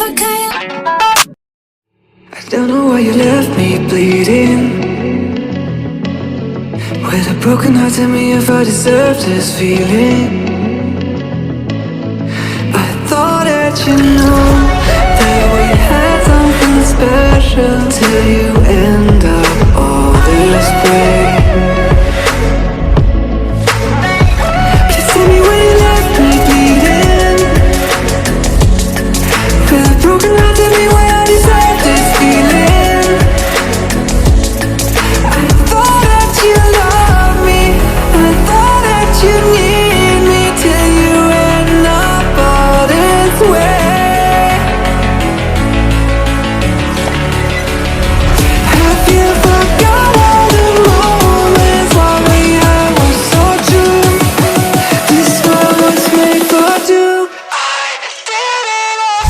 I don't know why you left me bleeding, with a broken heart. Tell me if I deserve this feeling. I thought that you know that we had something special, till you end up all this way. Please tell me why you left me bleeding, with a broken heart. Tell me why I deserve this feeling. I thought that you loved me, I thought that you need me, till you end up all this way. Have you forgot all the moments while we had was so true? This world was made for two. I did it all.